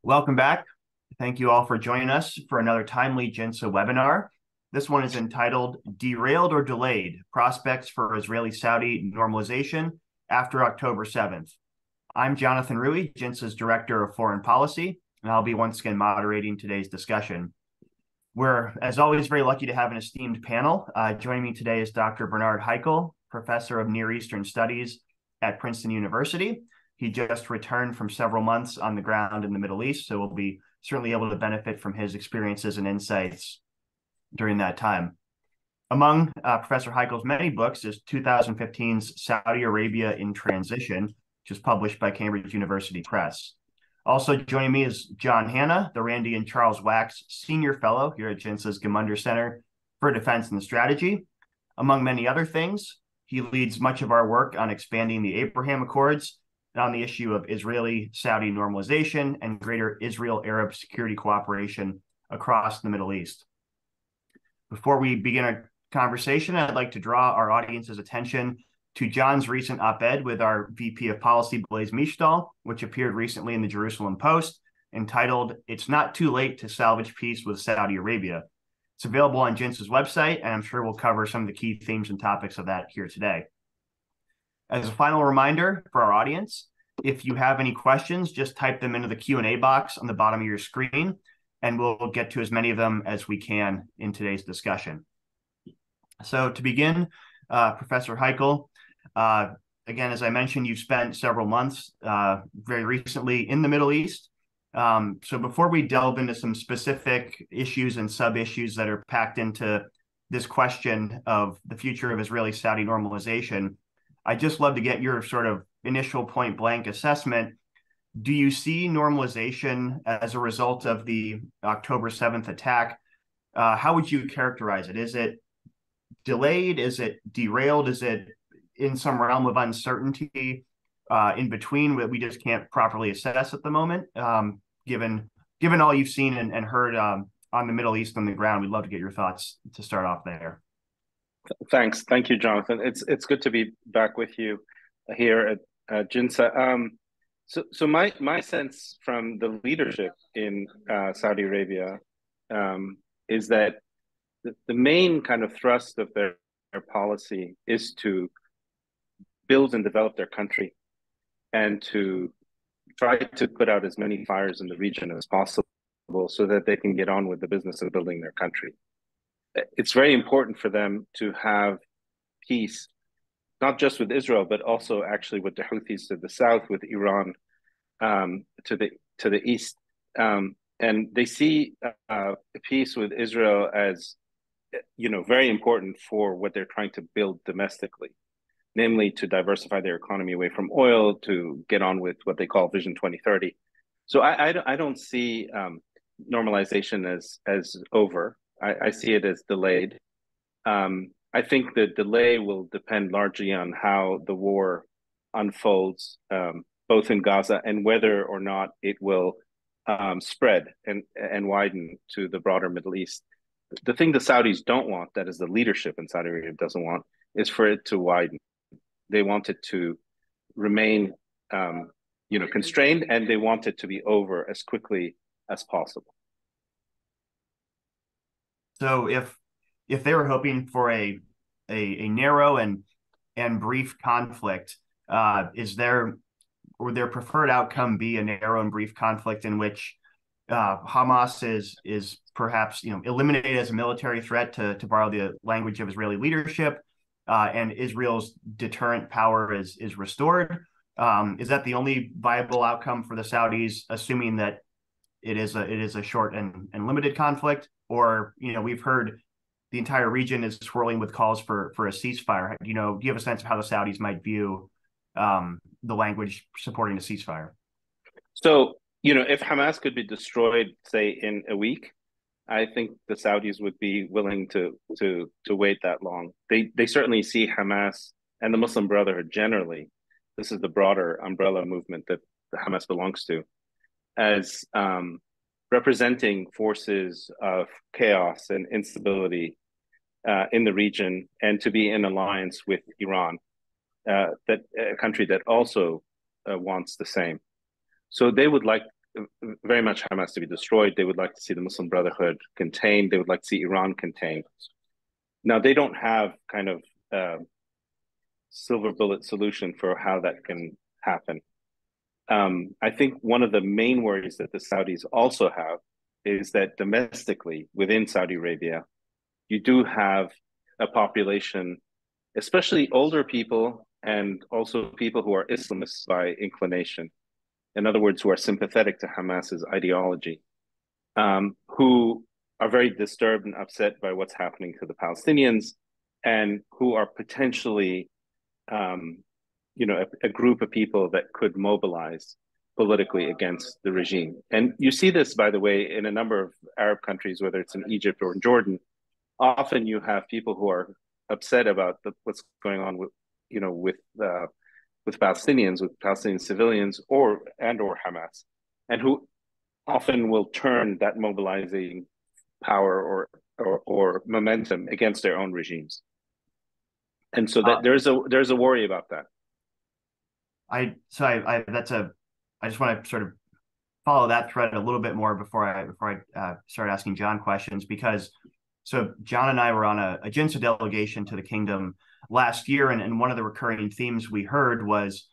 Welcome back. Thank you all for joining us for another timely JINSA webinar. This one is entitled Derailed or Delayed, Prospects for Israeli-Saudi Normalization After October 7th. I'm Jonathan Rui, JINSA's Director of Foreign Policy, and I'll be once again moderating today's discussion. We're, as always, very lucky to have an esteemed panel. Joining me today is Dr. Bernard Heikel, Professor of Near Eastern Studies at Princeton University. He just returned from several months on the ground in the Middle East, so we'll be certainly able to benefit from his experiences and insights during that time. Among Professor Heikel's many books is 2015's Saudi Arabia in Transition, which is published by Cambridge University Press. Also joining me is John Hanna, the Randy and Charles Wax Senior Fellow here at JINSA's Gemunder Center for Defense and Strategy. Among many other things, he leads much of our work on expanding the Abraham Accords and on the issue of Israeli-Saudi normalization and greater Israel-Arab security cooperation across the Middle East. Before we begin our conversation, I'd like to draw our audience's attention to John's recent op-ed with our VP of Policy, Blaise Misztal, which appeared recently in the Jerusalem Post, entitled, "It's Not Too Late to Salvage Peace with Saudi Arabia." It's available on JINSA's website, and I'm sure we'll cover some of the key themes and topics of that here today. As a final reminder for our audience, if you have any questions, just type them into the Q&A box on the bottom of your screen, and we'll get to as many of them as we can in today's discussion. So to begin, Professor Heikel, again, as I mentioned, you've spent several months very recently in the Middle East. So before we delve into some specific issues and sub-issues that are packed into this question of the future of Israeli-Saudi normalization, I'd just love to get your sort of initial point-blank assessment. Do you see normalization as a result of the October 7th attack? How would you characterize it? Is it delayed? Is it derailed? Is it in some realm of uncertainty in between that we just can't properly assess at the moment? Given all you've seen and heard on the Middle East on the ground, we'd love to get your thoughts to start off there. Thanks. Thank you, Jonathan. It's good to be back with you here at JINSA. So my sense from the leadership in Saudi Arabia is that the main kind of thrust of their policy is to build and develop their country and to try to put out as many fires in the region as possible so that they can get on with the business of building their country. It's very important for them to have peace, not just with Israel, but also actually with the Houthis to the south, with Iran to the east. And they see peace with Israel as, very important for what they're trying to build domestically, namely to diversify their economy away from oil, to get on with what they call Vision 2030. So I don't see normalization as over. I see it as delayed. I think the delay will depend largely on how the war unfolds, both in Gaza and whether or not it will spread and widen to the broader Middle East. The thing the Saudis don't want, that is the leadership in Saudi Arabia doesn't want, is for it to widen. They want it to remain, constrained, and they want it to be over as quickly as possible. So if they were hoping for a narrow and brief conflict, would their preferred outcome be a narrow and brief conflict in which Hamas is perhaps eliminated as a military threat, to borrow the language of Israeli leadership, and Israel's deterrent power is restored? Is that the only viable outcome for the Saudis, assuming that it is a short and limited conflict? Or we've heard the entire region is swirling with calls for a ceasefire. Do you have a sense of how the Saudis might view the language supporting a ceasefire? So, if Hamas could be destroyed, say, in a week, I think the Saudis would be willing to wait that long. They certainly see Hamas and the Muslim Brotherhood generally, this is the broader umbrella movement that Hamas belongs to, as representing forces of chaos and instability in the region, and to be in alliance with Iran, that a country that also wants the same. So they would like very much Hamas to be destroyed. They would like to see the Muslim Brotherhood contained. They would like to see Iran contained. Now, they don't have kind of silver bullet solution for how that can happen. I think one of the main worries that the Saudis also have is that domestically within Saudi Arabia, you do have a population, especially older people and also people who are Islamists by inclination. In other words, who are sympathetic to Hamas's ideology, who are very disturbed and upset by what's happening to the Palestinians, and who are potentially, a group of people that could mobilize politically against the regime. And you see this, by the way, in a number of Arab countries, whether it's in Egypt or in Jordan. Often you have people who are upset about what's going on with Palestinians, with Palestinian civilians, or Hamas, and who often will turn that mobilizing power or momentum against their own regimes. And so that there's a worry about that. I just want to sort of follow that thread a little bit more before I start asking John questions, because so John and I were on a JINSA delegation to the kingdom last year, and one of the recurring themes we heard was,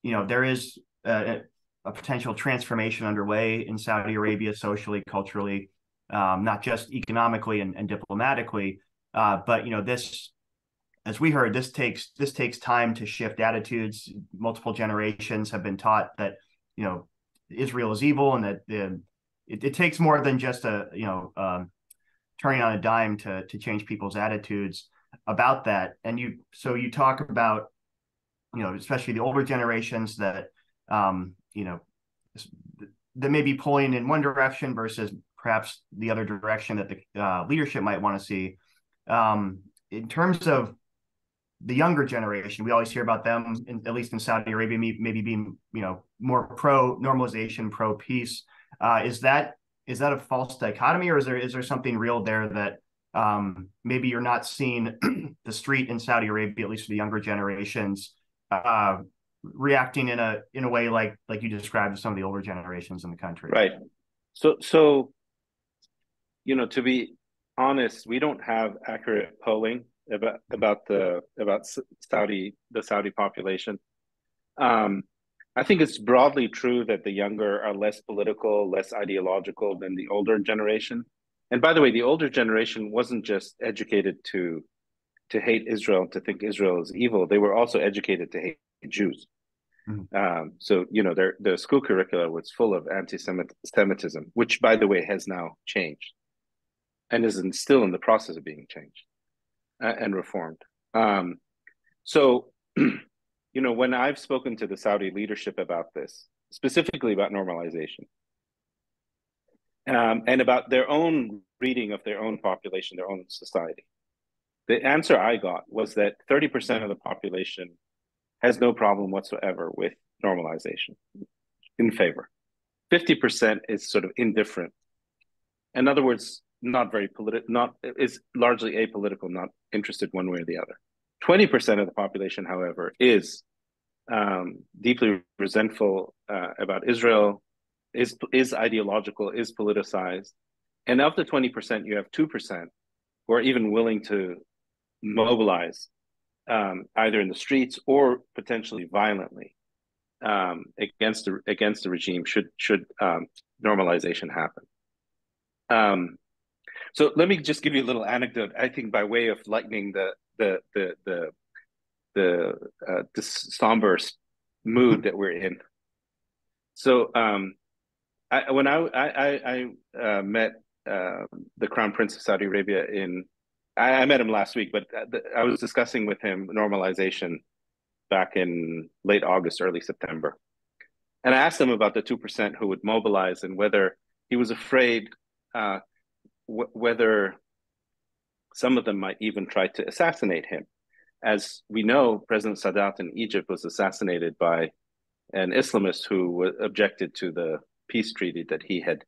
there is a potential transformation underway in Saudi Arabia, socially, culturally, not just economically and diplomatically, but this, as we heard, this takes time to shift attitudes. Multiple generations have been taught that Israel is evil, and that it takes more than just turning on a dime to change people's attitudes about that. And you talk about, especially the older generations that, that may be pulling in one direction versus perhaps the other direction that the leadership might want to see. In terms of the younger generation, we always hear about them, at least in Saudi Arabia, maybe being, more pro normalization, pro peace. Is that a false dichotomy, or is there something real there that maybe you're not seeing the street in Saudi Arabia, at least for the younger generations, reacting in a way like you described to some of the older generations in the country? Right. So to be honest, we don't have accurate polling about the Saudi population. I think it's broadly true that the younger are less political, less ideological than the older generation. And by the way, the older generation wasn't just educated to hate Israel, to think Israel is evil. They were also educated to hate Jews. Mm-hmm. So their school curricula was full of anti-Semitism, which, by the way, has now changed and is still in the process of being changed and reformed. So when I've spoken to the Saudi leadership about this, specifically about normalization, and about their own reading of their own population, their own society, the answer I got was that 30% of the population has no problem whatsoever with normalization, in favor. 50% is sort of indifferent. In other words, not very political, is largely apolitical, not interested one way or the other. 20% of the population, however, is deeply resentful about Israel, is ideological, is politicized. And of the 20%, you have 2% who are even willing to mobilize either in the streets or potentially violently against the regime should normalization happen. So let me just give you a little anecdote, I think, by way of lightening the somber mood that we're in. So when I met the Crown Prince of Saudi Arabia I met him last week, but I was discussing with him normalization back in late August, early September. And I asked him about the 2% who would mobilize and whether he was afraid whether some of them might even try to assassinate him. As we know, President Sadat in Egypt was assassinated by an Islamist who objected to the peace treaty that he had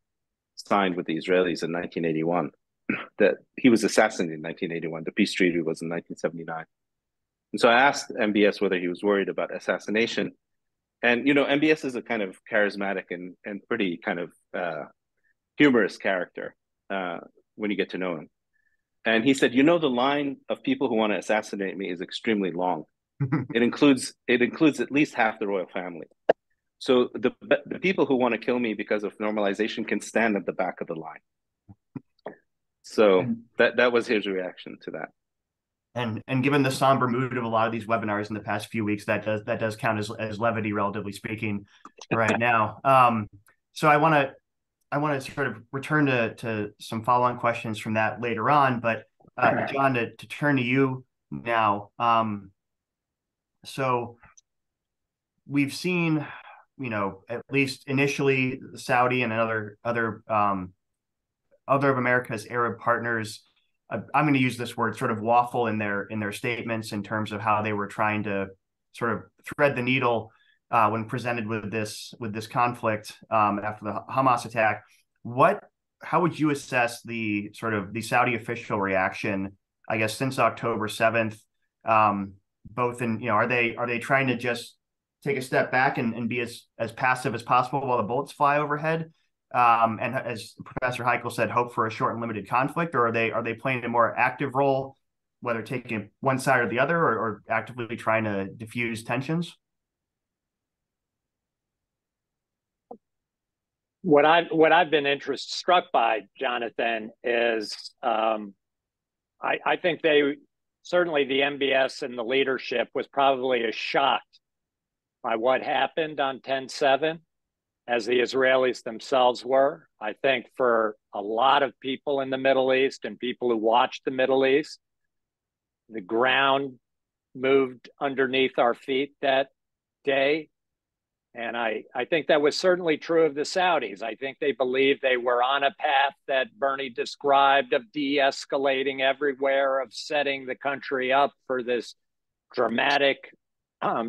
signed with the Israelis in 1981. That he was assassinated in 1981. The peace treaty was in 1979. And so I asked MBS whether he was worried about assassination. And MBS is a kind of charismatic and pretty kind of humorous character when you get to know him. And he said, the line of people who want to assassinate me is extremely long. It includes at least half the royal family. So the people who want to kill me because of normalization can stand at the back of the line. So that was his reaction to that. And given the somber mood of a lot of these webinars in the past few weeks, that does count as levity, relatively speaking, right now. So I want to sort of return to some follow-on questions from that later on, but John, to turn to you now. So we've seen, at least initially, Saudi and other of America's Arab partners. I'm going to use this word, sort of waffle in their statements in terms of how they were trying to sort of thread the needle when presented with this conflict after the Hamas attack. How would you assess the Saudi official reaction, I guess, since October 7th? Both in, are they trying to just take a step back and be as passive as possible while the bullets fly overhead? And as Professor Heichel said, hope for a short and limited conflict, or are they playing a more active role, whether taking one side or the other, or actively trying to diffuse tensions? What I've been struck by, Jonathan, is I think certainly the MBS and the leadership was probably as shocked by what happened on 10/7 as the Israelis themselves were. I think for a lot of people in the Middle East and people who watched the Middle East, the ground moved underneath our feet that day. And I think that was certainly true of the Saudis. I think they believed they were on a path that Bernie described of de-escalating everywhere, of setting the country up for this dramatic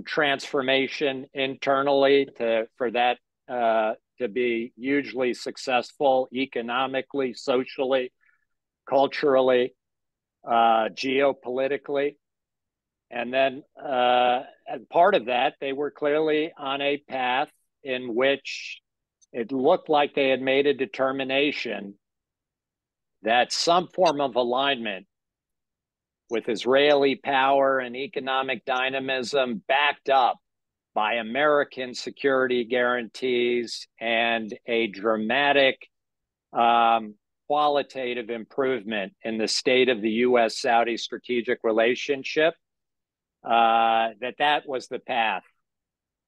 transformation internally for that to be hugely successful economically, socially, culturally, geopolitically. And then as part of that, they were clearly on a path in which it looked like they had made a determination that some form of alignment with Israeli power and economic dynamism backed up by American security guarantees and a dramatic qualitative improvement in the state of the U.S.-Saudi strategic relationship, that was the path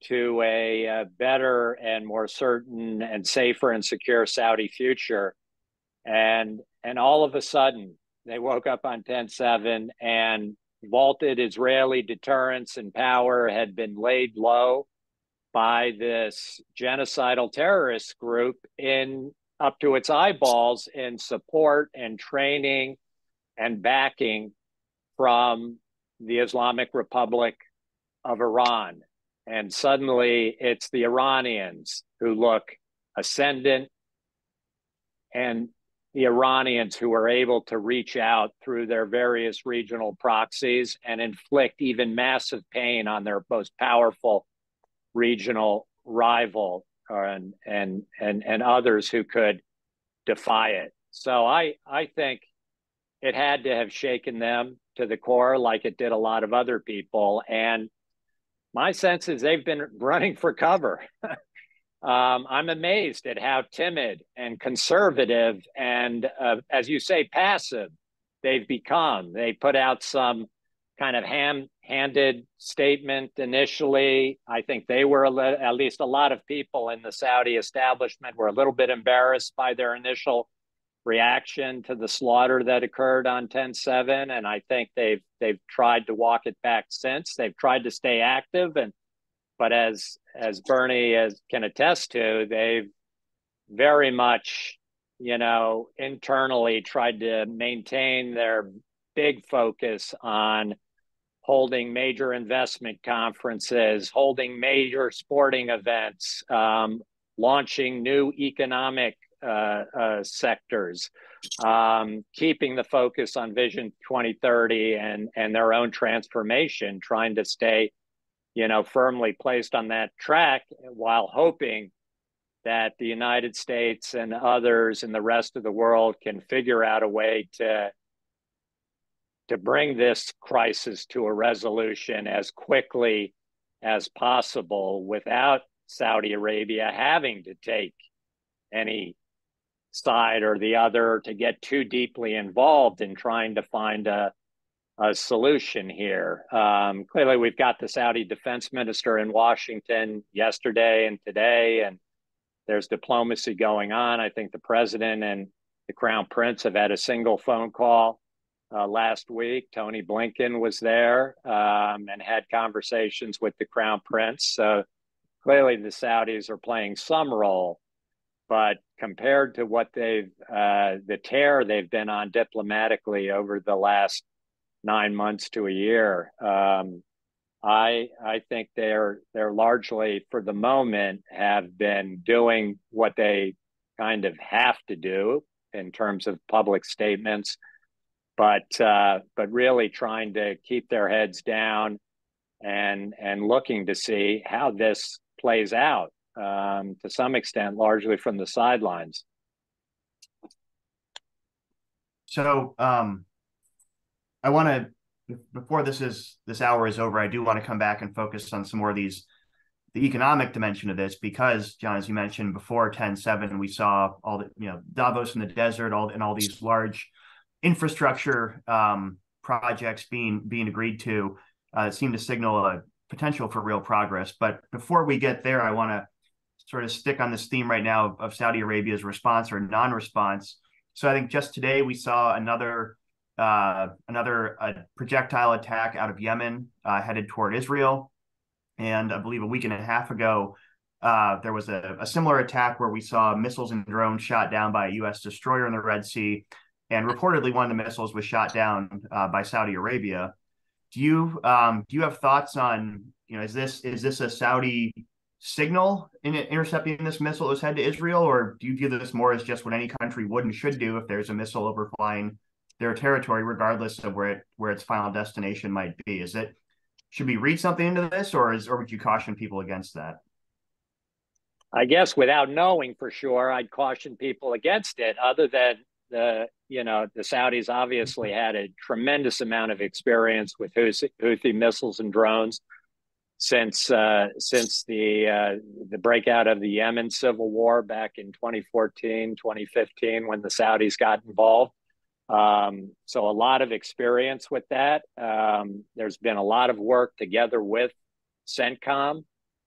to a better and more certain and safer and secure Saudi future. And all of a sudden, they woke up on 10/7 and vaulted Israeli deterrence and power had been laid low by this genocidal terrorist group up to its eyeballs in support and training and backing from the Islamic Republic of Iran. And suddenly it's the Iranians who look ascendant, and the Iranians who are able to reach out through their various regional proxies and inflict even massive pain on their most powerful regional rival and others who could defy it. So I think it had to have shaken them to the core like it did a lot of other people. And my sense is they've been running for cover. I'm amazed at how timid and conservative and, as you say, passive they've become. They put out some kind of ham-handed statement initially. I think they were, at least a lot of people in the Saudi establishment were a little bit embarrassed by their initial reaction to the slaughter that occurred on 10/7. And I think they've tried to walk it back since. They've tried to stay active, but as Bernie can attest to, they've very much, internally tried to maintain their big focus on holding major investment conferences, holding major sporting events, launching new economic sectors, keeping the focus on Vision 2030 and their own transformation, trying to stay firmly placed on that track, while hoping that the United States and others and the rest of the world can figure out a way to bring this crisis to a resolution as quickly as possible without Saudi Arabia having to take any side or the other, to get too deeply involved in trying to find a solution here. Clearly, we've got the Saudi defense minister in Washington yesterday and today, and there's diplomacy going on. I think the president and the crown prince have had a single phone call last week. Tony Blinken was there and had conversations with the crown prince. So clearly the Saudis are playing some role, but compared to what the tear they've been on diplomatically over the last 9 months to a year, I think they're largely, for the moment, have been doing what they kind of have to do in terms of public statements, but really trying to keep their heads down and looking to see how this plays out, to some extent, largely from the sidelines. So I want to, before this hour is over, I do want to come back and focus on some more of the economic dimension of this, because, John, as you mentioned, before 10/7, we saw all the, Davos in the desert, all these large infrastructure projects being agreed to. Seem to signal a potential for real progress. But before we get there, I want to sort of stick on this theme right now of Saudi Arabia's response or non-response. So I think just today we saw another projectile attack out of Yemen headed toward Israel. And I believe a week and a half ago, there was a similar attack where we saw missiles and drones shot down by a U.S. destroyer in the Red Sea. And reportedly, one of the missiles was shot down by Saudi Arabia. Do you have thoughts on, is this a Saudi signal in intercepting this missile that was headed to Israel, or do you view this more as just what any country would and should do if there's a missile overflying their territory, regardless of where its final destination might be? Should we read something into this, or would you caution people against that? I guess without knowing for sure, I'd caution people against it, other than the Saudis obviously had a tremendous amount of experience with Houthi missiles and drones since the breakout of the Yemen civil war back in 2014, 2015, when the Saudis got involved. So a lot of experience with that. There's been a lot of work together with CENTCOM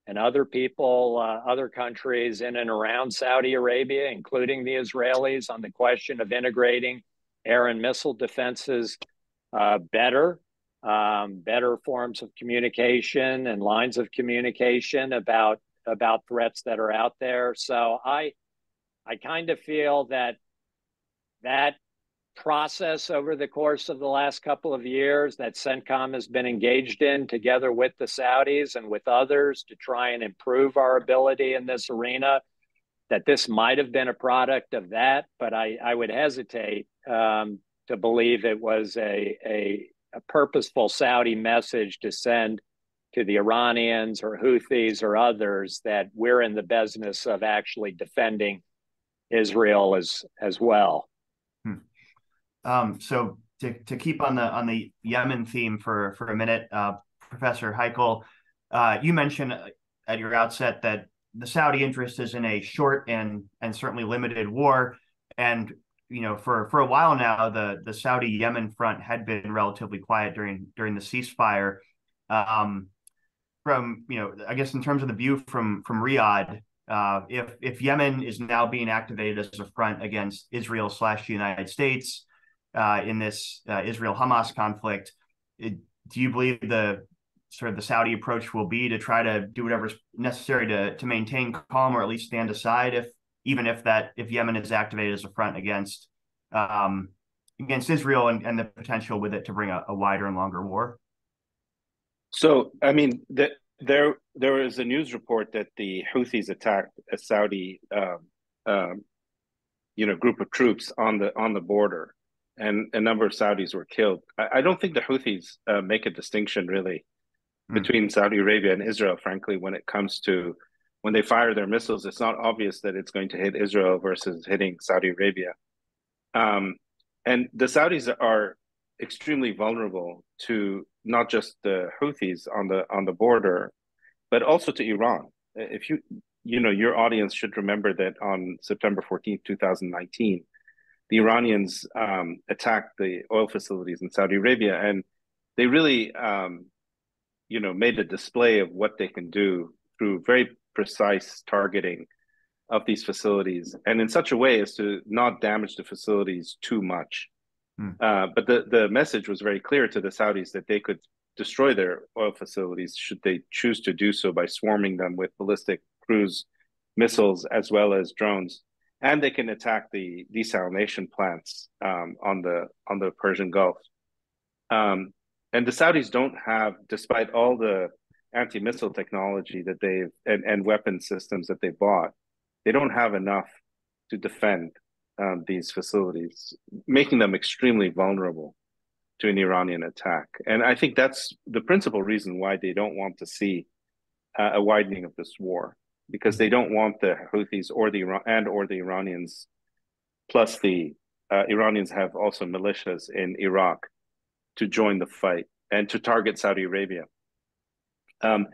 and other people, other countries in and around Saudi Arabia, including the Israelis, on the question of integrating air and missile defenses better forms of communication and lines of communication about threats that are out there. So I kind of feel that process over the course of the last couple of years that CENTCOM has been engaged in together with the Saudis and with others to try and improve our ability in this arena, that this might have been a product of that, but I would hesitate to believe it was a purposeful Saudi message to send to the Iranians or Houthis or others that we're in the business of actually defending Israel as well. So to keep on the Yemen theme for a minute, Professor Heichel, you mentioned at your outset that the Saudi interest is in a short and certainly limited war, and for a while now the Saudi Yemen front had been relatively quiet during the ceasefire. From I guess in terms of the view from Riyadh, if Yemen is now being activated as a front against Israel / the United States in this Israel-Hamas conflict, do you believe the Saudi approach will be to try to do whatever's necessary to maintain calm, or at least stand aside if Yemen is activated as a front against Israel and the potential with it to bring a wider and longer war? So, I mean, there is a news report that the Houthis attacked a Saudi group of troops on the border, and a number of Saudis were killed. I don't think the Houthis make a distinction really between Saudi Arabia and Israel, frankly, when it comes to when they fire their missiles, it's not obvious that it's going to hit Israel versus hitting Saudi Arabia. And the Saudis are extremely vulnerable to not just the Houthis on the border, but also to Iran. If your audience should remember that on September 14th, 2019, the Iranians attacked the oil facilities in Saudi Arabia, and they really, made a display of what they can do through very precise targeting of these facilities, and in such a way as to not damage the facilities too much. But the message was very clear to the Saudis that they could destroy their oil facilities should they choose to do so by swarming them with ballistic cruise missiles as well as drones, and they can attack the desalination plants on the Persian Gulf. And the Saudis don't have, despite all the anti-missile technology that they've and weapon systems that they bought, they don't have enough to defend these facilities, making them extremely vulnerable to an Iranian attack. And I think that's the principal reason why they don't want to see a widening of this war, because they don't want the Houthis or the Iranians, plus the Iranians have also militias in Iraq, to join the fight and to target Saudi Arabia. And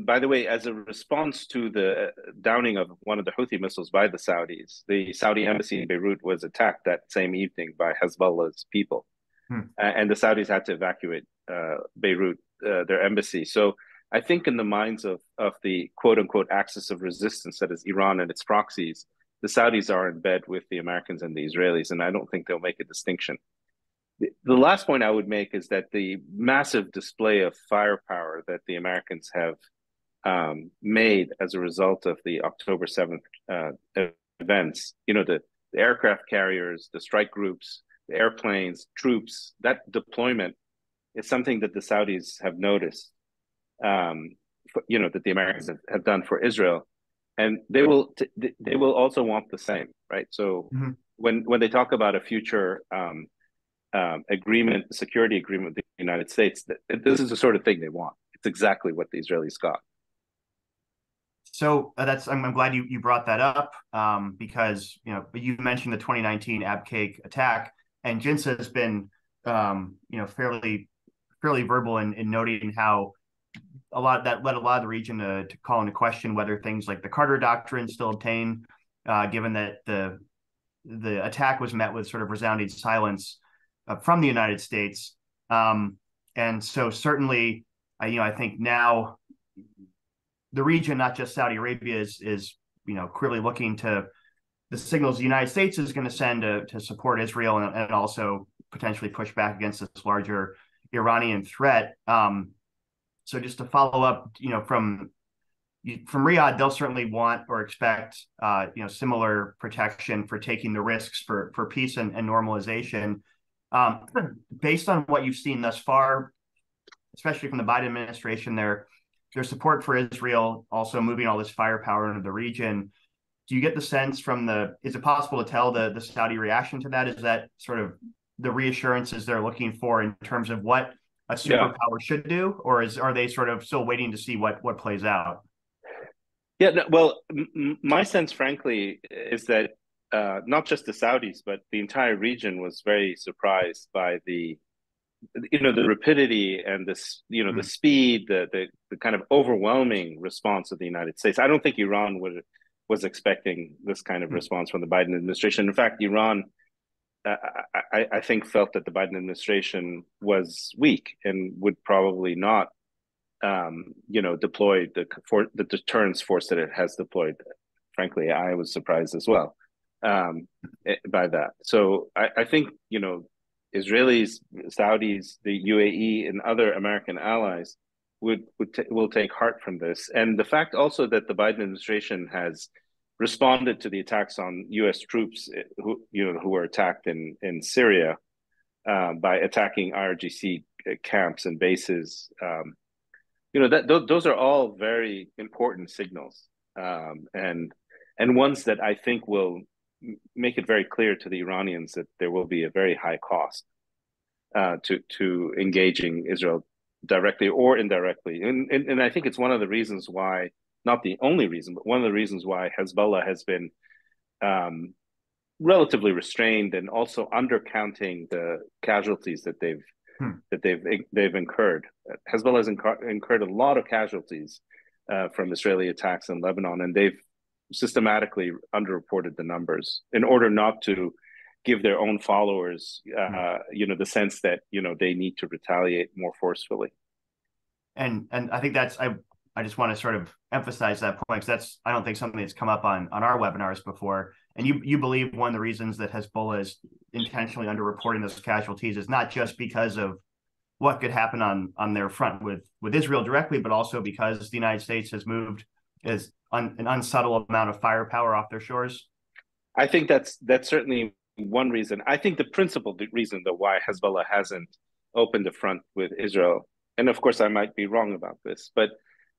by the way, as a response to the downing of one of the Houthi missiles by the Saudis, the Saudi embassy in Beirut was attacked that same evening by Hezbollah's people. And the Saudis had to evacuate Beirut, their embassy. So I think in the minds of the quote unquote axis of resistance, that is Iran and its proxies, the Saudis are in bed with the Americans and the Israelis, and I don't think they'll make a distinction. The last point I would make is that the massive display of firepower that the Americans have made as a result of the October 7th events, the aircraft carriers, the strike groups, the airplanes, troops, that deployment is something that the Saudis have noticed, that the Americans have done for Israel. And they will also want the same, right? So when they talk about a future security agreement with the United States, this is the sort of thing they want. It's exactly what the Israelis got. So I'm glad you brought that up because you mentioned the 2019 Abqaiq attack, and JINSA has been fairly verbal in noting how a lot that led a lot of the region to call into question whether things like the Carter Doctrine still obtain, given that the attack was met with sort of resounding silence from the United States. And so certainly, I think now the region, not just Saudi Arabia, is clearly looking to the signals the United States is going to send to support Israel and also potentially push back against this larger Iranian threat. So just to follow up, from Riyadh, they'll certainly want or expect similar protection for taking the risks for peace and normalization. Based on what you've seen thus far, especially from the Biden administration, their support for Israel, also moving all this firepower into the region, do you get the sense is it possible to tell the Saudi reaction to that? Is that sort of the reassurances they're looking for in terms of what a superpower should do, or are they sort of still waiting to see what plays out? Yeah, no, well, my sense, frankly, is that not just the Saudis, but the entire region was very surprised by the rapidity and the speed, the kind of overwhelming response of the United States. I don't think Iran was expecting this kind of response from the Biden administration. In fact, Iran, I think, felt that the Biden administration was weak and would probably not, deploy the deterrence force that it has deployed. Frankly, I was surprised as well by that. So I think, Israelis, Saudis, the UAE, and other American allies will take heart from this. And the fact also that the Biden administration has responded to the attacks on U.S. troops who were attacked in Syria by attacking IRGC camps and bases. Those are all very important signals, and ones that I think will make it very clear to the Iranians that there will be a very high cost to engaging Israel directly or indirectly. And I think it's one of the reasons why, not the only reason, but one of the reasons why Hezbollah has been um, relatively restrained and also undercounting the casualties that Hmm. they've incurred. Hezbollah has incurred a lot of casualties from Israeli attacks in Lebanon, and they've systematically underreported the numbers in order not to give their own followers, the sense that they need to retaliate more forcefully. And I think I just want to sort of emphasize that point, because that's, I don't think, something that's come up on our webinars before. And you believe one of the reasons that Hezbollah is intentionally underreporting those casualties is not just because of what could happen on their front with Israel directly, but also because the United States has moved as an unsubtle amount of firepower off their shores? I think that's certainly one reason. I think the principal reason, though, why Hezbollah hasn't opened the front with Israel, and of course I might be wrong about this, but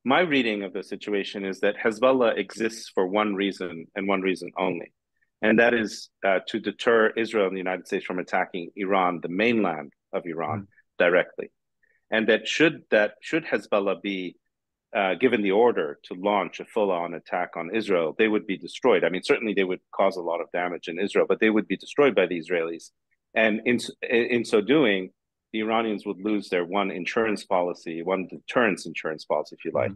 my reading of the situation is that Hezbollah exists for one reason and one reason only, and that is to deter Israel and the United States from attacking Iran, the mainland of Iran, directly. And that should Hezbollah be given the order to launch a full-on attack on Israel, they would be destroyed. I mean, certainly they would cause a lot of damage in Israel, but they would be destroyed by the Israelis. And in so doing, the Iranians would lose their one deterrence insurance policy, if you like,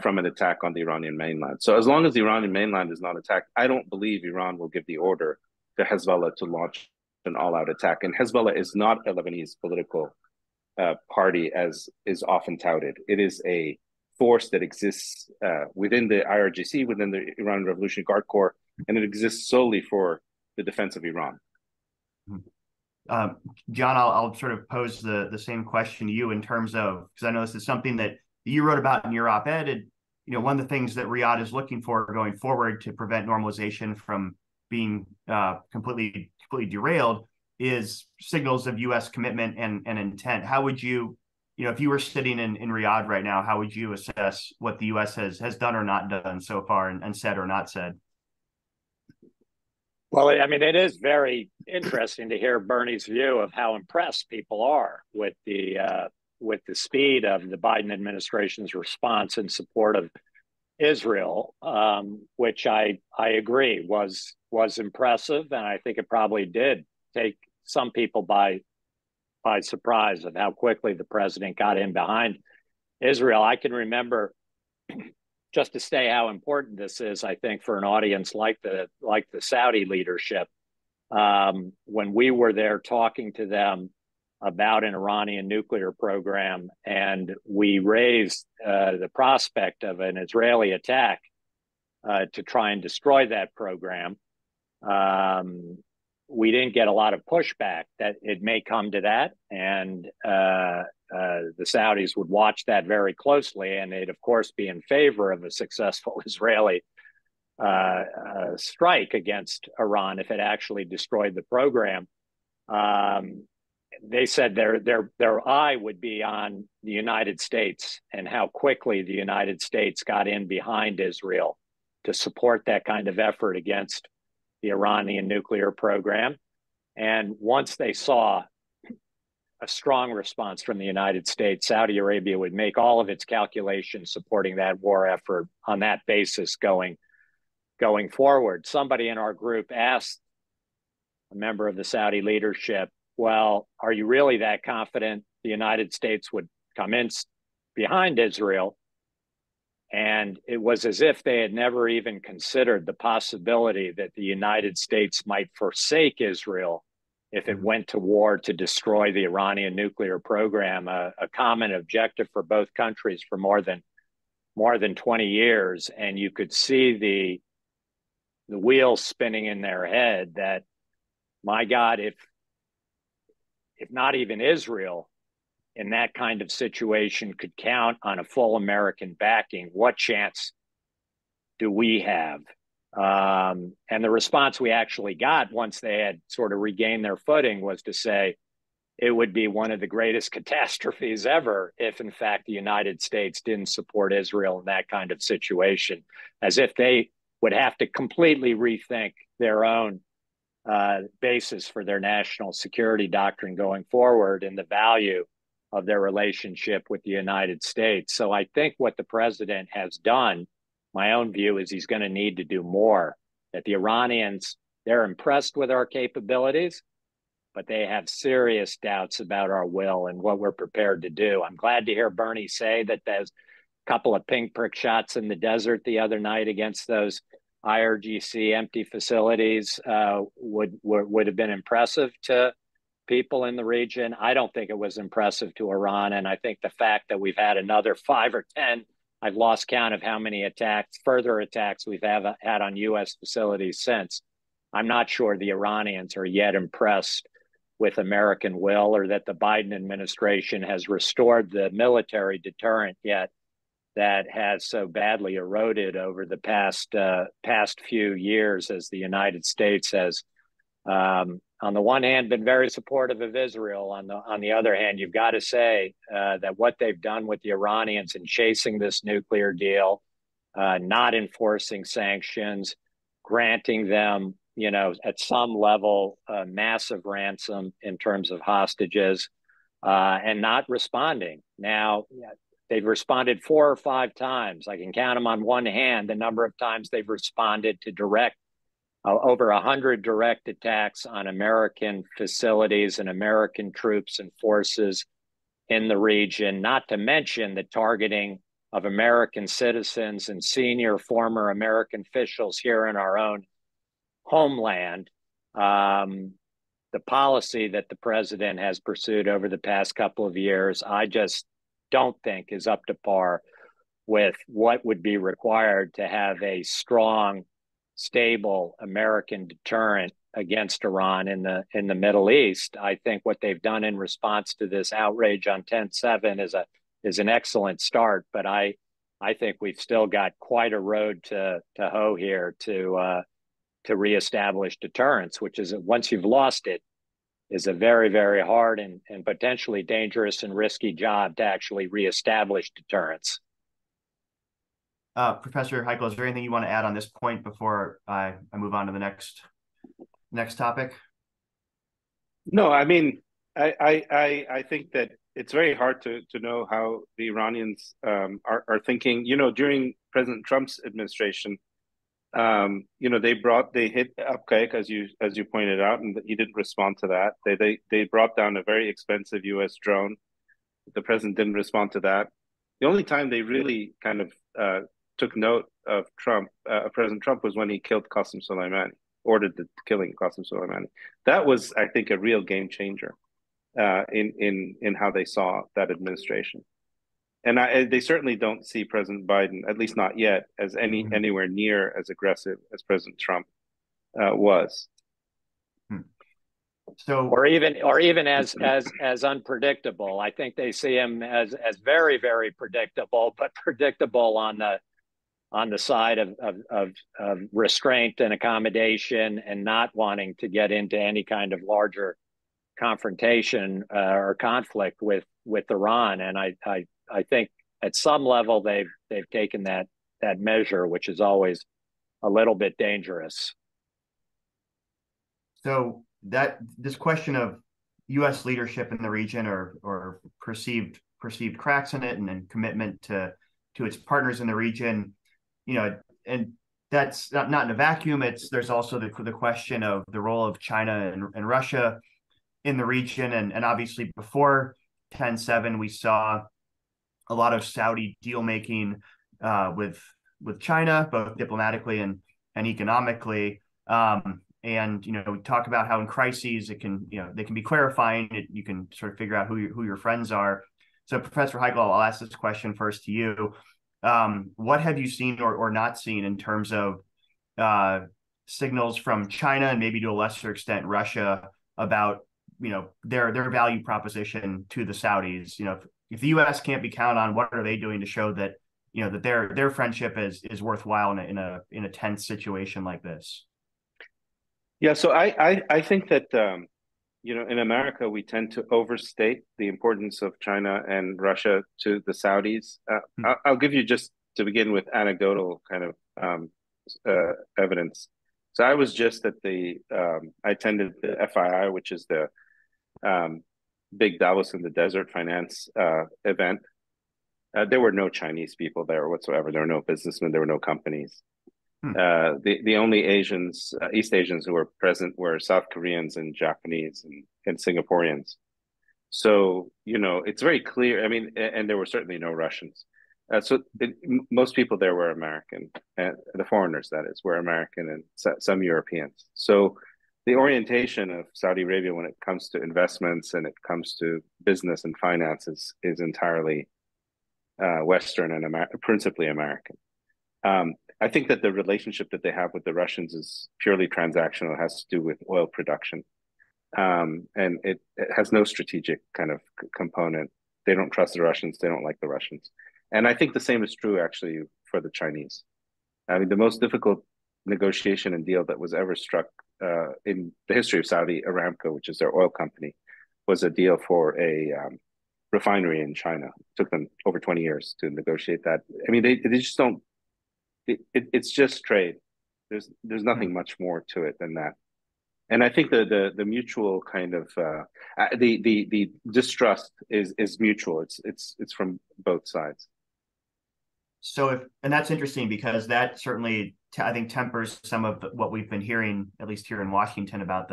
from an attack on the Iranian mainland. So as long as the Iranian mainland is not attacked, I don't believe Iran will give the order to Hezbollah to launch an all-out attack. And Hezbollah is not a Lebanese political party, as is often touted. It is a force that exists within the IRGC, within the Iran Revolutionary Guard Corps, and it exists solely for the defense of Iran. John, I'll sort of pose the same question to you in terms of, because I know this is something that you wrote about in your op-ed, and one of the things that Riyadh is looking for going forward to prevent normalization from being completely derailed is signals of U.S. commitment and intent. How would you, if you were sitting in Riyadh right now, how would you assess what the U.S. has done or not done so far, and said or not said? Well, I mean, it is very interesting to hear Bernie's view of how impressed people are with the speed of the Biden administration's response in support of Israel, which I agree was impressive, and I think it probably did take some people by surprise of how quickly the president got in behind Israel. I can remember, just to say how important this is, I think, for an audience like the Saudi leadership, when we were there talking to them about an Iranian nuclear program, and we raised the prospect of an Israeli attack to try and destroy that program. We didn't get a lot of pushback that it may come to that, and the Saudis would watch that very closely, and they'd, of course, be in favor of a successful Israeli strike against Iran if it actually destroyed the program. They said their eye would be on the United States and how quickly the United States got in behind Israel to support that kind of effort against the Iranian nuclear program. And once they saw a strong response from the United States, Saudi Arabia would make all of its calculations supporting that war effort on that basis going forward. Somebody in our group asked a member of the Saudi leadership, well, are you really that confident the United States would come in behind Israel? And it was as if they had never even considered the possibility that the United States might forsake Israel if it went to war to destroy the Iranian nuclear program, a common objective for both countries for more than 20 years. And you could see the wheels spinning in their head that, my God, if not even Israel in that kind of situation could count on a full American backing, what chance do we have? And the response we actually got once they had sort of regained their footing was to say it would be one of the greatest catastrophes ever if, in fact, the United States didn't support Israel in that kind of situation, as if they would have to completely rethink their own basis for their national security doctrine going forward and the value of their relationship with the United States. So I think what the president has done, my own view is he's going to need to do more. That the Iranians, they're impressed with our capabilities, but they have serious doubts about our will and what we're prepared to do. I'm glad to hear Bernie say that there's a couple of pink prick shots in the desert the other night against those IRGC empty facilities would have been impressive to people in the region. I don't think it was impressive to Iran. And I think the fact that we've had another 5 or 10, I've lost count of how many further attacks we've had on U.S. facilities since. I'm not sure the Iranians are yet impressed with American will, or that the Biden administration has restored the military deterrent yet that has so badly eroded over the past few years, as the United States has, on the one hand, been very supportive of Israel. On the other hand, you've got to say that what they've done with the Iranians in chasing this nuclear deal, not enforcing sanctions, granting them, at some level, a massive ransom in terms of hostages, and not responding. Now, they've responded 4 or 5 times. I can count them on one hand, the number of times they've responded to over 100 direct attacks on American facilities and American troops and forces in the region, not to mention the targeting of American citizens and senior former American officials here in our own homeland. The policy that the president has pursued over the past couple of years, I just don't think is up to par with what would be required to have a strong, stable American deterrent against Iran in the Middle East. I think what they've done in response to this outrage on 10/7 is an excellent start, but I think we've still got quite a road to hoe here to reestablish deterrence, which is, once you've lost it, is a very, very hard and potentially dangerous and risky job to actually reestablish deterrence. Professor Heichel, is there anything you want to add on this point before I move on to the next topic? No, I mean, I think that it's very hard to know how the Iranians are thinking. During President Trump's administration, they hit Upkek, as you pointed out, and he didn't respond to that. They brought down a very expensive U.S. drone. The president didn't respond to that. The only time they really kind of took note of President Trump, was when he killed Qasem Soleimani, ordered the killing of Qasem Soleimani. That was, I think, a real game changer in how they saw that administration. And they certainly don't see President Biden, at least not yet, as anywhere near as aggressive as President Trump was. So, or even as unpredictable. I think they see him as very, very predictable, but predictable on the side of restraint and accommodation, and not wanting to get into any kind of larger confrontation or conflict with Iran. And I think at some level they've taken that measure, which is always a little bit dangerous. So this question of U.S. leadership in the region, or perceived cracks in it, and commitment to its partners in the region, and that's not in a vacuum. There's also the question of the role of China and Russia in the region, and obviously before 10/7 we saw a lot of Saudi deal making with China, both diplomatically and economically. And we talk about how in crises they can be clarifying. You can sort of figure out who your friends are. So, Professor Heichel, I'll ask this question first to you. What have you seen or not seen in terms of signals from China, and maybe to a lesser extent Russia, about their value proposition to the Saudis? If the U.S. can't be counted on, what are they doing to show that that their friendship is worthwhile in a tense situation like this? Yeah, so I think that in America we tend to overstate the importance of China and Russia to the Saudis. I'll give you, just to begin with, anecdotal kind of evidence. So I was just at I attended the FII, which is the big Davos in the Desert finance event, there were no Chinese people there whatsoever. There were no businessmen. There were no companies. The only Asians, East Asians who were present were South Koreans and Japanese and Singaporeans. So, it's very clear. I mean, and there were certainly no Russians. Most people there were American, and the foreigners, that is, were American and some Europeans. So the orientation of Saudi Arabia when it comes to investments and it comes to business and finances is entirely Western and principally American. I think that the relationship that they have with the Russians is purely transactional. It has to do with oil production. And it has no strategic kind of component. They don't trust the Russians. They don't like the Russians. And I think the same is true, actually, for the Chinese. I mean, the most difficult negotiation and deal that was ever struck in the history of Saudi Aramco, which is their oil company, was a deal for a refinery in China. It took them over 20 years to negotiate that. I mean, they just don't. It's just trade. There's nothing much more to it than that. And I think the mutual kind of the distrust is mutual. It's from both sides. So and that's interesting because that certainly I think tempers some of what we've been hearing, at least here in Washington, about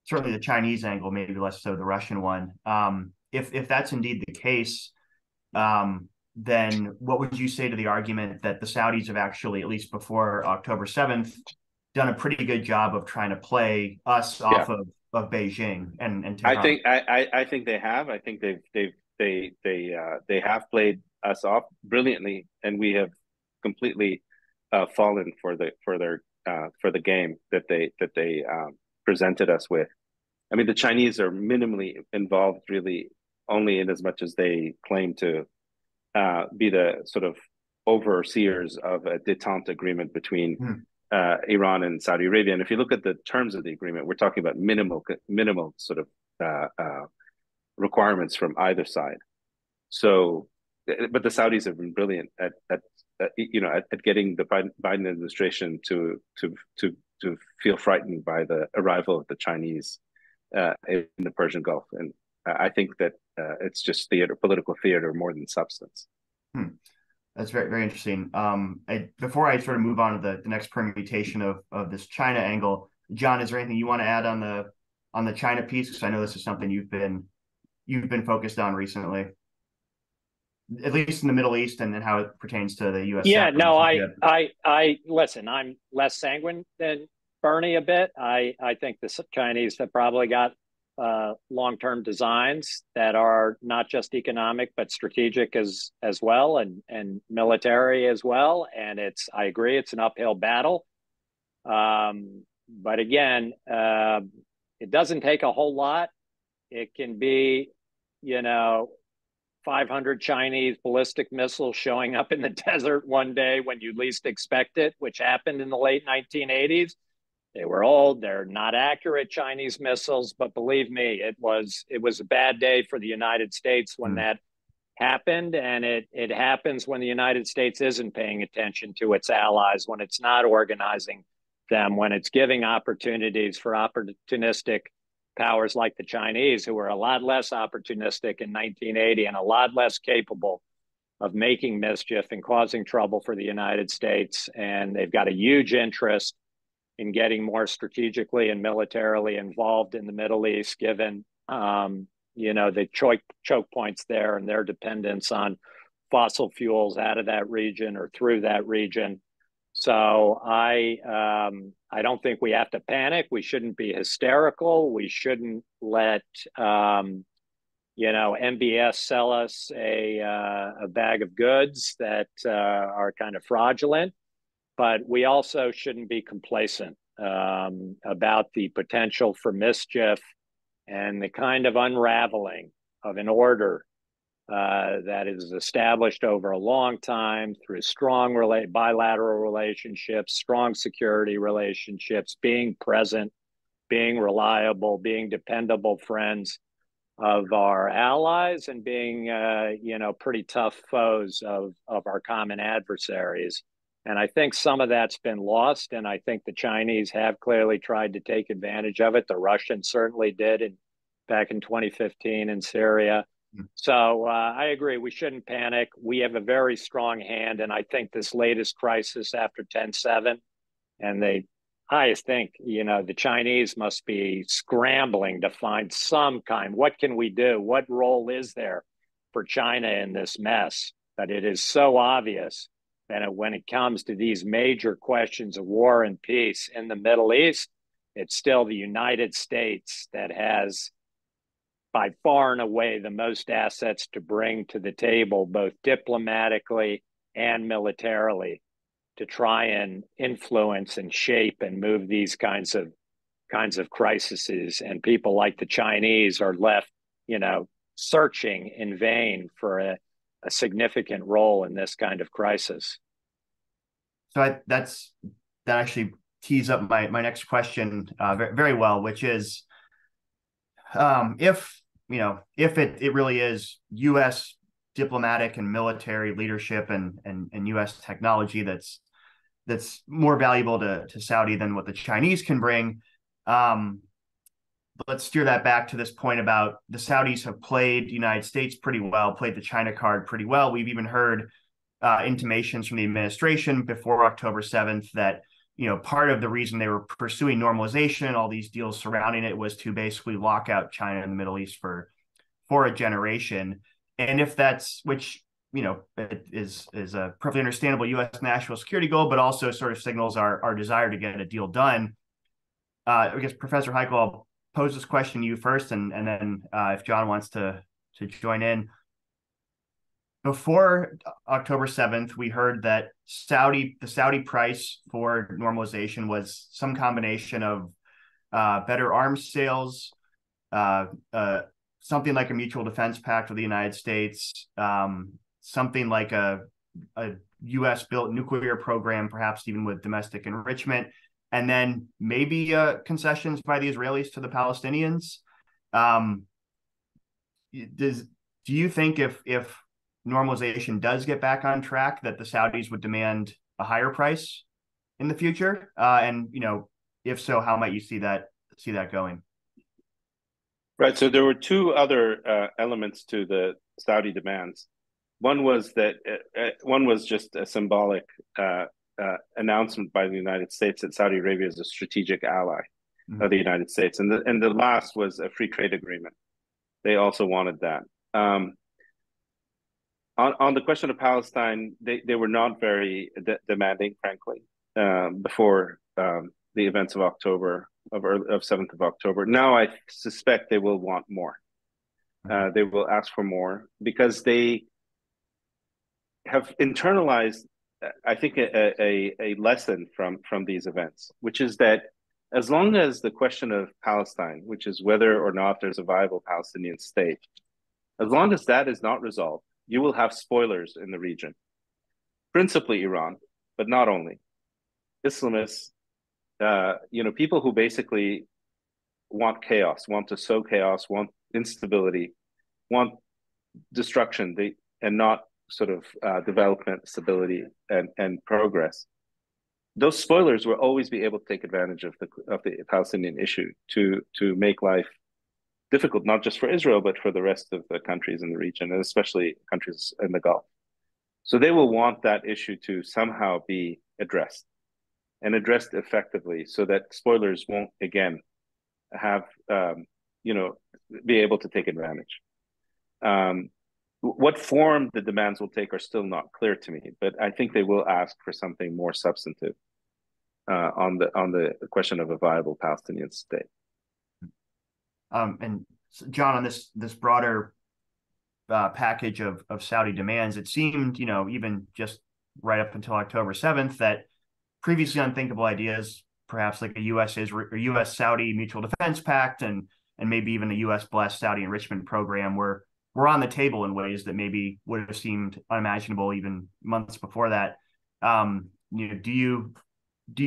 certainly the Chinese angle, maybe less so the Russian one. If that's indeed the case, then what would you say to the argument that the Saudis have actually, at least before October 7th, done a pretty good job of trying to play us off of Beijing and Tehran? I think they have. I think they have played us off brilliantly, and we have completely fallen for the game that they presented us with. I mean, the Chinese are minimally involved, really, only in as much as they claim to be the sort of overseers of a détente agreement between Iran and Saudi Arabia. And if you look at the terms of the agreement, we're talking about minimal sort of requirements from either side. So, but the Saudis have been brilliant at getting the Biden administration to feel frightened by the arrival of the Chinese in the Persian Gulf. And I think that it's just political theater more than substance. That's very, very interesting. Before I sort of move on to the next permutation of this China angle, John, is there anything you want to add on the China piece? Because I know this is something you've been focused on recently, at least in the Middle East, and then how it pertains to the U.S. Yeah, no, I listen. I'm less sanguine than Bernie a bit. I think the Chinese have probably got long-term designs that are not just economic but strategic as well, and military as well. And I agree, it's an uphill battle. But again, it doesn't take a whole lot. It can be, 500 Chinese ballistic missiles showing up in the desert one day when you least expect it, which happened in the late 1980s. They were old. They're not accurate Chinese missiles, but believe me, it was a bad day for the United States when that happened, and it happens when the United States isn't paying attention to its allies, when it's not organizing them, when it's giving opportunities for opportunistic powers like the Chinese, who were a lot less opportunistic in 1980 and a lot less capable of making mischief and causing trouble for the United States. And they've got a huge interest in getting more strategically and militarily involved in the Middle East, given the choke points there and their dependence on fossil fuels out of that region or through that region. So I don't think we have to panic. We shouldn't be hysterical. We shouldn't let MBS sell us a bag of goods that are kind of fraudulent. But we also shouldn't be complacent about the potential for mischief and the kind of unraveling of an order that is established over a long time through strong bilateral relationships, strong security relationships, being present, being reliable, being dependable friends of our allies, and being pretty tough foes of our common adversaries. And I think some of that's been lost, and I think the Chinese have clearly tried to take advantage of it. The Russians certainly did back in 2015 in Syria. So I agree. We shouldn't panic. We have a very strong hand. And I think this latest crisis after 10/7, and I think, the Chinese must be scrambling to find some kind. What can we do? What role is there for China in this mess? But it is so obvious that when it comes to these major questions of war and peace in the Middle East, it's still the United States that has by far and away the most assets to bring to the table, both diplomatically and militarily, to try and influence and shape and move these kinds of crises. And people like the Chinese are left, searching in vain for a significant role in this kind of crisis. So that actually tees up my next question very, very well, which is, if it really is U.S. diplomatic and military leadership and U.S. technology that's more valuable to Saudi than what the Chinese can bring, let's steer that back to this point about the Saudis have played the United States pretty well, played the China card pretty well. We've even heard intimations from the administration before October 7th that part of the reason they were pursuing normalization and all these deals surrounding it was to basically lock out China in the Middle East for a generation. And if that's, which it is a perfectly understandable U.S. national security goal, but also sort of signals our desire to get a deal done. I guess, Professor Heichel, I'll pose this question to you first, and then if John wants to join in. Before October 7th, we heard that the Saudi price for normalization was some combination of better arms sales, something like a mutual defense pact with the United States, something like a U.S.-built nuclear program, perhaps even with domestic enrichment, and then maybe concessions by the Israelis to the Palestinians. Do you think if normalization does get back on track, that the Saudis would demand a higher price in the future? And if so, how might you see that going? Right. So there were two other elements to the Saudi demands. One was just a symbolic announcement by the United States that Saudi Arabia is a strategic ally of the United States, and the last was a free trade agreement. They also wanted that. On the question of Palestine, they were not very demanding, frankly, before the events of October, of 7th of October. Now I suspect they will want more. They will ask for more because they have internalized, I think, a lesson from these events, which is that as long as the question of Palestine, which is whether or not there's a viable Palestinian state, as long as that is not resolved, you will have spoilers in the region, principally Iran, but not only. Islamists, people who basically want chaos, want to sow chaos, want instability, want destruction, and not sort of development, stability, and progress. Those spoilers will always be able to take advantage of the Palestinian issue to make life difficult, not just for Israel, but for the rest of the countries in the region, and especially countries in the Gulf. So they will want that issue to somehow be addressed, and addressed effectively, so that spoilers won't again have, be able to take advantage. What form the demands will take are still not clear to me, but I think they will ask for something more substantive on the question of a viable Palestinian state. And John, on this broader package of Saudi demands, it seemed, even just right up until October 7th, that previously unthinkable ideas, perhaps like a U.S. Saudi mutual defense pact, and maybe even a U.S. blessed Saudi enrichment program, were on the table in ways that maybe would have seemed unimaginable even months before that. Do you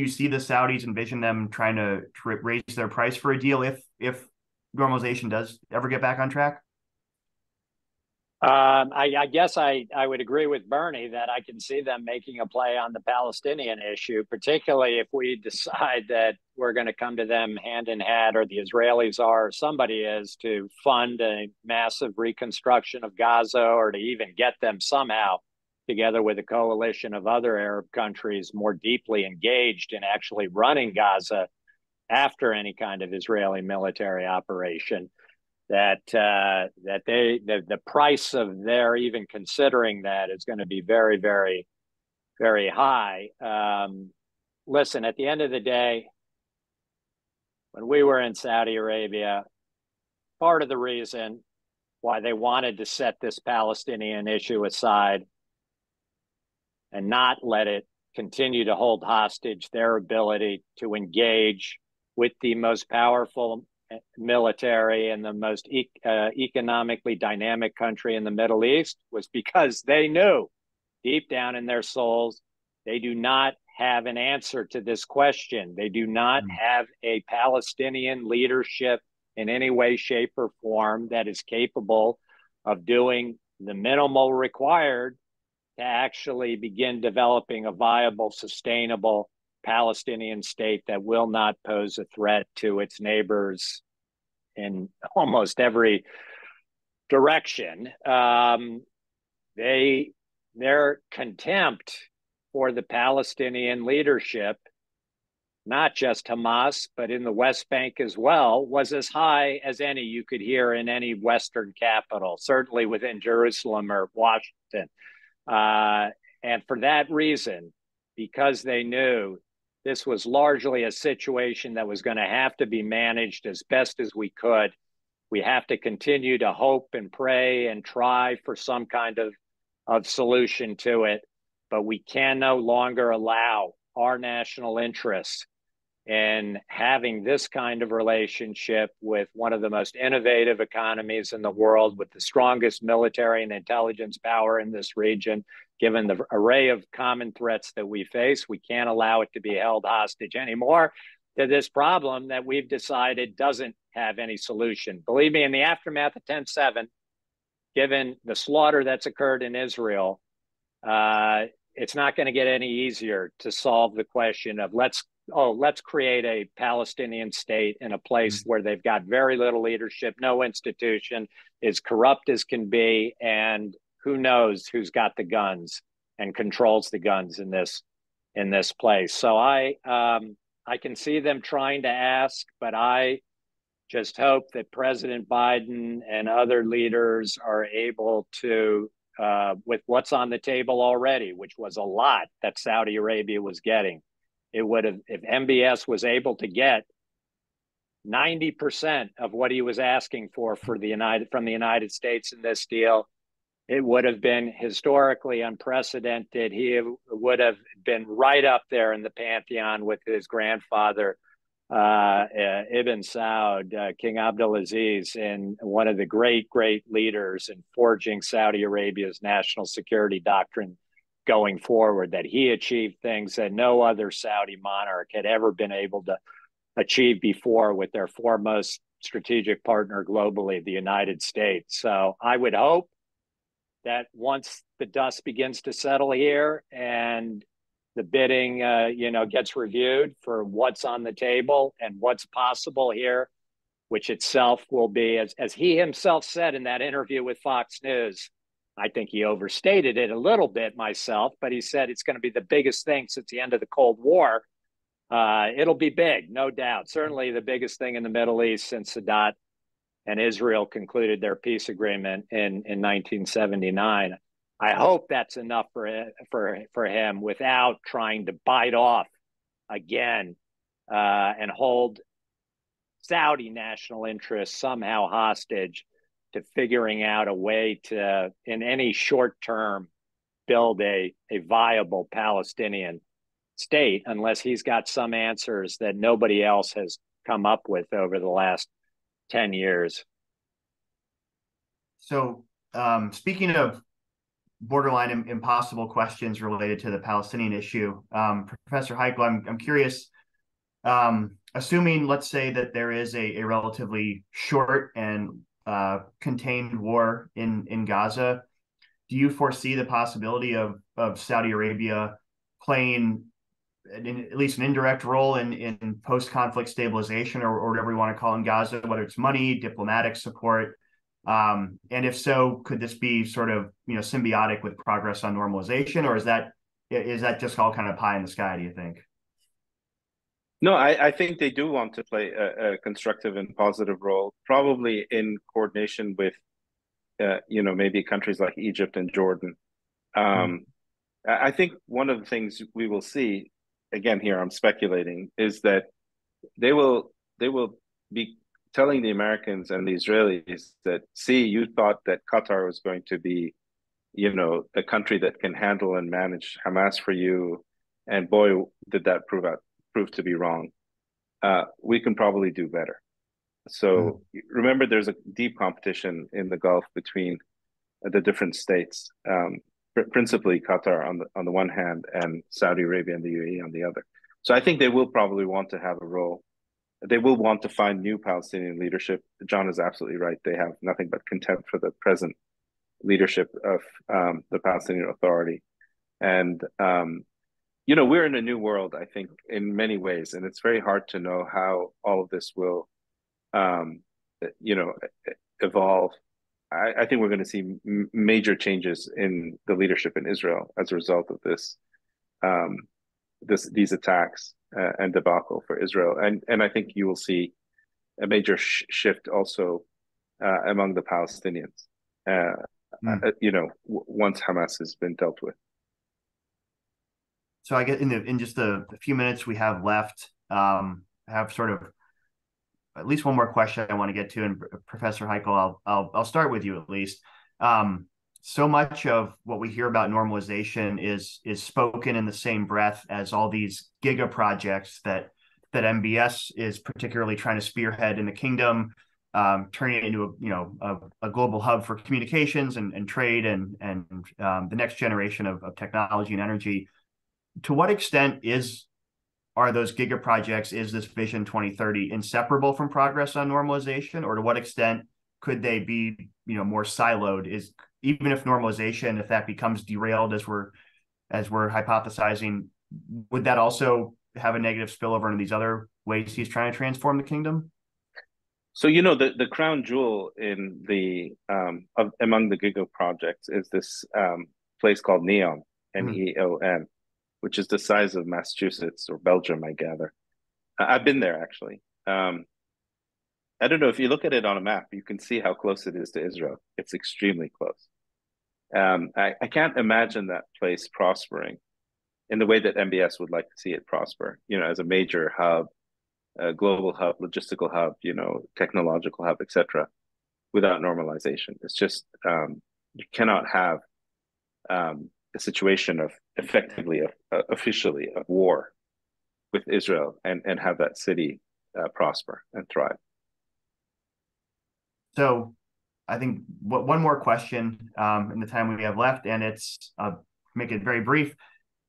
see the Saudis envision them trying to raise their price for a deal if normalization does ever get back on track? I guess I would agree with Bernie that I can see them making a play on the Palestinian issue, particularly if we decide that we're going to come to them hand in hand, or the Israelis are, or somebody is, to fund a massive reconstruction of Gaza, or to even get them somehow, together with a coalition of other Arab countries, more deeply engaged in actually running Gaza after any kind of Israeli military operation. The price of their even considering that is going to be very, very, very high. Listen, at the end of the day, when we were in Saudi Arabia, part of the reason why they wanted to set this Palestinian issue aside and not let it continue to hold hostage their ability to engage with the most powerful military and the most economically dynamic country in the Middle East was because they knew deep down in their souls they do not have an answer to this question. They do not have a Palestinian leadership in any way, shape, or form that is capable of doing the minimal required to actually begin developing a viable, sustainable Palestinian state that will not pose a threat to its neighbors in almost every direction. Their contempt for the Palestinian leadership, not just Hamas, but in the West Bank as well, was as high as any you could hear in any Western capital, certainly within Jerusalem or Washington. And for that reason, because they knew this was largely a situation that was going to have to be managed as best as we could, we have to continue to hope and pray and try for some kind of solution to it. But we can no longer allow our national interests in having this kind of relationship with one of the most innovative economies in the world, with the strongest military and intelligence power in this region, given the array of common threats that we face. We can't allow it to be held hostage anymore to this problem that we've decided doesn't have any solution. Believe me, in the aftermath of 10/7, given the slaughter that's occurred in Israel, it's not going to get any easier to solve the question of let's create a Palestinian state in a place where they've got very little leadership, no institution, is corrupt as can be, and who knows who's got the guns and controls the guns in this place. So I can see them trying to ask, but I just hope that President Biden and other leaders are able to, with what's on the table already, which was a lot that Saudi Arabia was getting. It would have, if MBS was able to get 90% of what he was asking for from the United States in this deal, it would have been historically unprecedented. He would have been right up there in the pantheon with his grandfather, Ibn Saud, King Abdulaziz, and one of the great leaders in forging Saudi Arabia's national security doctrine going forward, that he achieved things that no other Saudi monarch had ever been able to achieve before with their foremost strategic partner globally, the United States. So I would hope that once the dust begins to settle here and the bidding, gets reviewed for what's on the table and what's possible here, which itself will be, as he himself said in that interview with Fox News, I think he overstated it a little bit myself, but he said it's going to be the biggest thing since the end of the Cold War. It'll be big, no doubt. Certainly the biggest thing in the Middle East since Sadat and Israel concluded their peace agreement in 1979. I hope that's enough for him without trying to bite off again and hold Saudi national interests somehow hostage to figuring out a way to, in any short term, build a viable Palestinian state, unless he's got some answers that nobody else has come up with over the last 10 years. So speaking of borderline impossible questions related to the Palestinian issue, Professor Heichel, I'm curious, assuming, let's say, that there is a relatively short and contained war in Gaza. Do you foresee the possibility of Saudi Arabia playing at least an indirect role in post-conflict stabilization or whatever you want to call it in Gaza, whether it's money, diplomatic support? And if so, could this be sort of symbiotic with progress on normalization, or is that just all kind of pie in the sky, do you think? No, I think they do want to play a constructive and positive role, probably in coordination with, maybe countries like Egypt and Jordan. I think one of the things we will see, again, here I'm speculating, is that they will be telling the Americans and the Israelis that, see, you thought that Qatar was going to be, a country that can handle and manage Hamas for you, and boy, did that prove to be wrong. We can probably do better. So remember, there's a deep competition in the Gulf between the different states, principally Qatar on the one hand, and Saudi Arabia and the UAE on the other. So I think they will probably want to have a role. They will want to find new Palestinian leadership. John is absolutely right. They have nothing but contempt for the present leadership of the Palestinian Authority. And we're in a new world, I think, in many ways, and it's very hard to know how all of this will, evolve. I think we're going to see major changes in the leadership in Israel as a result of these attacks and debacle for Israel, and I think you will see a major shift also among the Palestinians. Once Hamas has been dealt with. So I get in just the few minutes we have left, I have sort of at least one more question I want to get to. And Professor Heichel, I'll start with you at least. So much of what we hear about normalization is spoken in the same breath as all these giga projects that MBS is particularly trying to spearhead in the kingdom, turning it into a global hub for communications and trade and the next generation of technology and energy. To what extent are those giga projects, is this Vision 2030 inseparable from progress on normalization, or to what extent could they be more siloed? Even if normalization, if that becomes derailed as we're hypothesizing, would that also have a negative spillover into these other ways he's trying to transform the kingdom? So the crown jewel in among the giga projects is this place called NEOM, NEOM, which is the size of Massachusetts or Belgium, I gather. I've been there, actually. I don't know, if you look at it on a map, you can see how close it is to Israel. It's extremely close. I can't imagine that place prospering in the way that MBS would like to see it prosper, as a major hub, a global hub, logistical hub, technological hub, etc., without normalization. It's just, you cannot have a situation of officially of war with Israel and have that city prosper and thrive. So I think one more question in the time we have left, and it's make it very brief.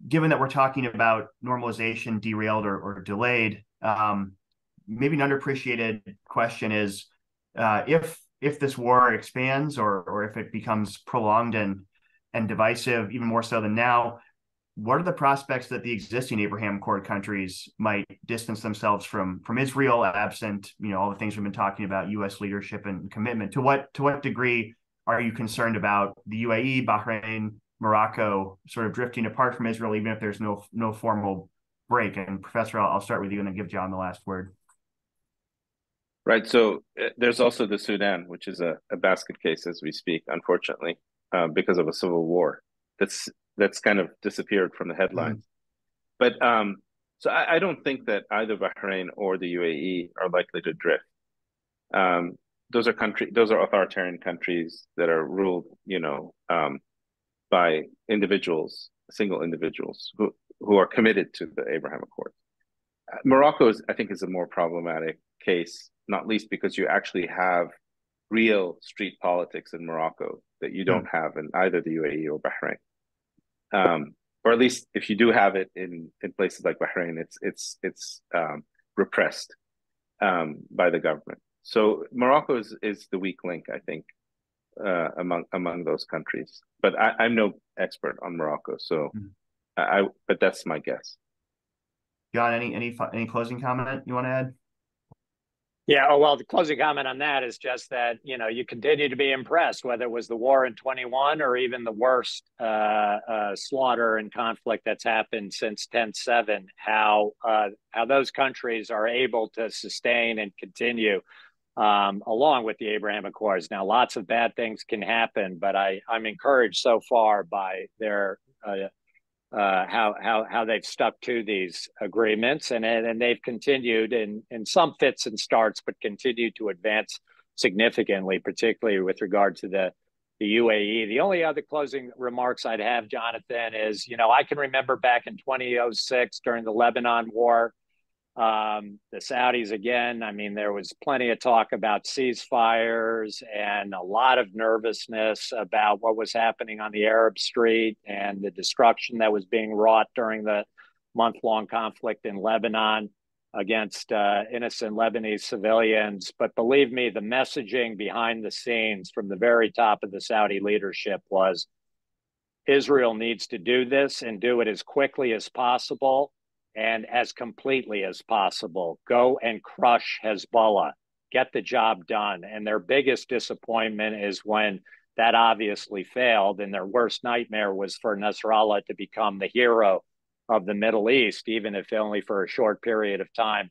Given that we're talking about normalization, derailed or delayed, maybe an underappreciated question is if this war expands or if it becomes prolonged and divisive, even more so than now, what are the prospects that the existing Abraham Accord countries might distance themselves from Israel, absent all the things we've been talking about, U.S. leadership and commitment? To what degree are you concerned about the UAE, Bahrain, Morocco sort of drifting apart from Israel, even if there's no formal break? And Professor, I'll start with you and then give John the last word. Right. So there's also the Sudan, which is a basket case as we speak, unfortunately, because of a civil war that's kind of disappeared from the headlines. But so I don't think that either Bahrain or the UAE are likely to drift. Those are authoritarian countries that are ruled, by single individuals who are committed to the Abraham Accords. Morocco I think is a more problematic case, not least because you actually have real street politics in Morocco that you don't have in either the UAE or Bahrain. Or at least if you do have it in places like Bahrain, it's repressed by the government. So Morocco is the weak link, I think, among those countries. But I'm no expert on Morocco, so but that's my guess. John, any closing comment you want to add? Yeah, oh, well, the closing comment on that is just that, you continue to be impressed, whether it was the war in 21 or even the worst slaughter and conflict that's happened since 10/7, how those countries are able to sustain and continue along with the Abraham Accords. Now, lots of bad things can happen, but I'm encouraged so far by their how they've stuck to these agreements, and they've continued in some fits and starts, but continued to advance significantly, particularly with regard to the UAE. The only other closing remarks I'd have, Jonathan, is I can remember back in 2006 during the Lebanon War. The Saudis, again, I mean, there was plenty of talk about ceasefires and a lot of nervousness about what was happening on the Arab street and the destruction that was being wrought during the month-long conflict in Lebanon against innocent Lebanese civilians. But believe me, the messaging behind the scenes from the very top of the Saudi leadership was Israel needs to do this and do it as quickly as possible and as completely as possible. Go and crush Hezbollah. Get the job done. And their biggest disappointment is when that obviously failed, and their worst nightmare was for Nasrallah to become the hero of the Middle East, even if only for a short period of time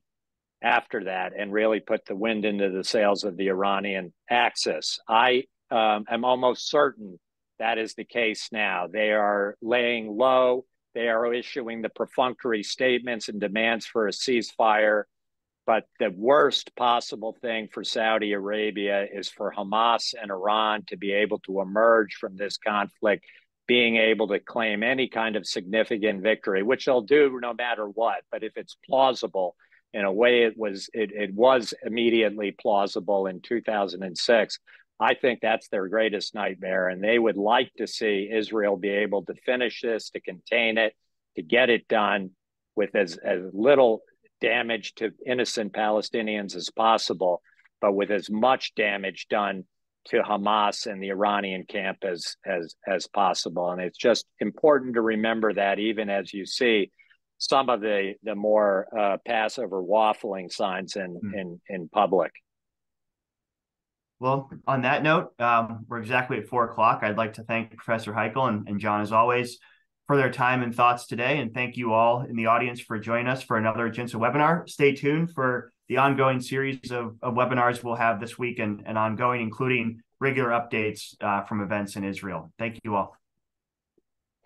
after that, and really put the wind into the sails of the Iranian axis. I am almost certain that is the case now. They are laying low. They are issuing the perfunctory statements and demands for a ceasefire. But the worst possible thing for Saudi Arabia is for Hamas and Iran to be able to emerge from this conflict, being able to claim any kind of significant victory, which they'll do no matter what. But if it's plausible, in a way it was immediately plausible in 2006, I think that's their greatest nightmare. And they would like to see Israel be able to finish this, to contain it, to get it done with as little damage to innocent Palestinians as possible, but with as much damage done to Hamas and the Iranian camp as possible. And it's just important to remember that, even as you see some of the more passive or waffling signs in public. Well, on that note, we're exactly at 4:00. I'd like to thank Professor Heichel and John, as always, for their time and thoughts today. And thank you all in the audience for joining us for another JINSA webinar. Stay tuned for the ongoing series of webinars we'll have this week and ongoing, including regular updates from events in Israel. Thank you all.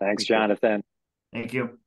Thanks, Jonathan. Thank you.